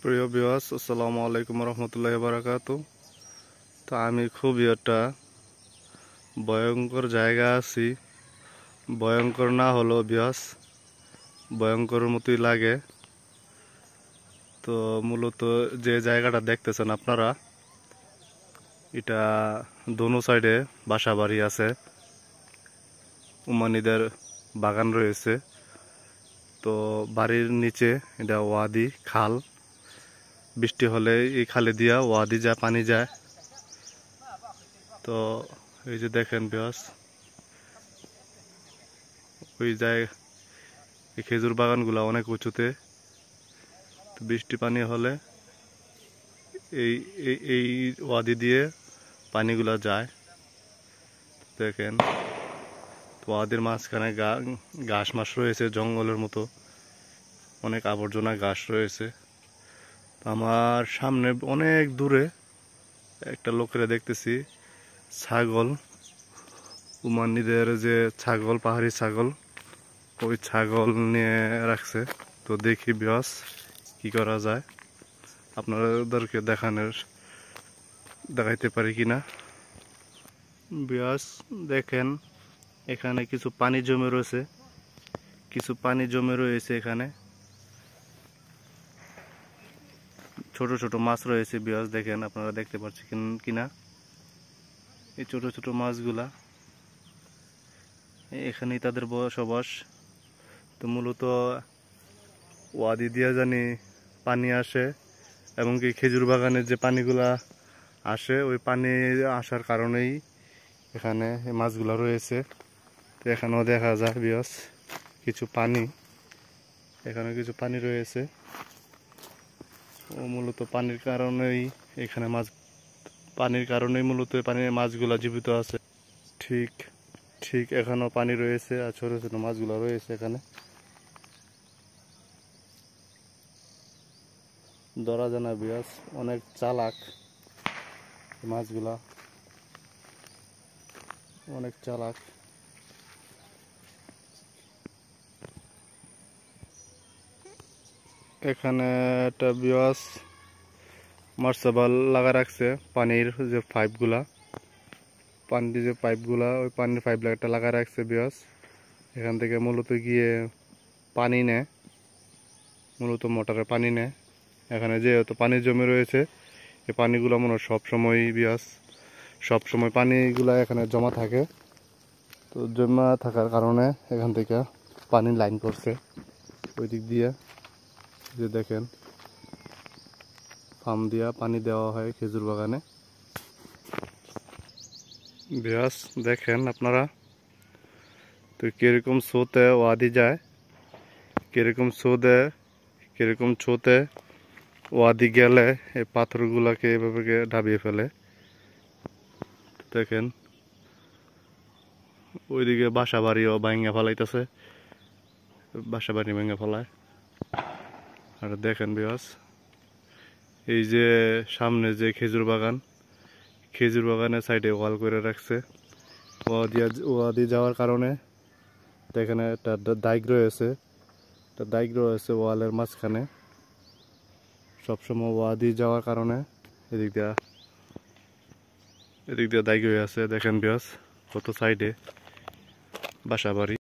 প্রিয় ভিউয়ার্স, আসসালামু আলাইকুম রহমতুল্লাহি বারাকাতু। তো আমি খুবই একটা ভয়ঙ্কর জায়গা আছি। ভয়ঙ্কর না হলেও ভিউয়ার্স ভয়ঙ্কর মতোই লাগে। তো মূলত যে জায়গাটা দেখতেছেন আপনারা, এটা দোনো সাইডে বাসা বাড়ি আছে, উমানিদের বাগান রয়েছে। তো বাড়ির নিচে এটা ওয়াদি খাল, বৃষ্টি হলে এই খালে দিয়া ওয়াদি যায়, পানি যায়। তো এই যে দেখেন ভিউয়ার্স, ওই যায় এই খেজুর বাগানগুলো অনেক উঁচুতে। তো বৃষ্টি পানি হলে এই এই এই ওয়াদি দিয়ে পানিগুলা যায়। দেখেন ওয়াদির মাঝখানে ঘাস মাস রয়েছে, জঙ্গলের মতো অনেক আবর্জনা ঘাস রয়েছে। আমার সামনে অনেক দূরে একটা লোকেরা দেখতেছি ছাগল, উমানিদের যে ছাগল, পাহাড়ি ছাগল, ওই ছাগল নিয়ে রাখছে। তো দেখি ভিউয়ার্স কি করা যায়, আপনাদেরকে দেখাইতে পারি কিনা। ভিউয়ার্স দেখেন, এখানে কিছু পানি জমে রয়েছে, এখানে ছোট ছোট মাছ রয়েছে। ভিউয়ার্স দেখেন, আপনারা দেখতে পাচ্ছেন কিনা এই ছোট ছোট মাছগুলা, এখানেই তাদের বসবাস। তো মূলত ওয়াদি দিয়া জানি পানি আসে, এবং কি খেজুর বাগানের যে পানিগুলা আসে, ওই পানি আসার কারণেই এখানে এই মাছগুলা রয়েছে। তো এখানেও দেখা যায় ভিউয়ার্স কিছু পানি, এখানে কিছু পানি রয়েছে। ও মূলত পানির কারণেই এখানে মূলত পানির মাছগুলা জীবিত আছে। ঠিক ঠিক এখানেও পানি রয়েছে, আর ছোট ছোট মাছগুলো রয়েছে এখানে। ধরা যায় না ভিউয়ার্স, অনেক চালাক মাছগুলা, অনেক চালাক। এখানে একটা ভিউয়ার্স মার্সেবল লাগা রাখছে, পানির যে পাইপগুলা, ওই পানির পাইপ একটা লাগা রাখছে ভিউয়ার্স। এখান থেকে মূলত গিয়ে পানি নেয়, মূলত মোটরে পানি নেয়। এখানে যেহেতু পানি জমে রয়েছে, এই পানিগুলো মনে হয় সবসময় পানিগুলা এখানে জমা থাকে। তো জমা থাকার কারণে এখান থেকে পানি লাইন করছে ওই দিক দিয়ে। যে দেখেন, পাম্প দিয়া পানি দেওয়া হয় খেজুর বাগানে। ভিউয়ার্স দেখেন আপনারা, তো কিরকম স্রোতে ওয়াদি যায়, কিরকম ছোতে ওয়াদি গেলে এই পাথরগুলাকে এভাবে ডাবিয়ে ফেলে। দেখেন ওইদিকে বাসা বাড়িও ভাঙা ফেলাইতেছে, বাসা বাড়ি ভেঙে ফেলায়। আর দেখেন ভিউয়ার্স, এই যে সামনে যে খেজুর বাগানের সাইডে ওয়াল করে রাখছে। ওয়াদি যাওয়ার কারণে এখানে একটা দাগ রয়েছে ওয়ালের মাঝখানে। সবসময় ওয়াদি যাওয়ার কারণে এদিক দিয়ে দাগ হয়ে আছে। দেখেন ভিউয়ার্স কত সাইডে বাসা বাড়ি।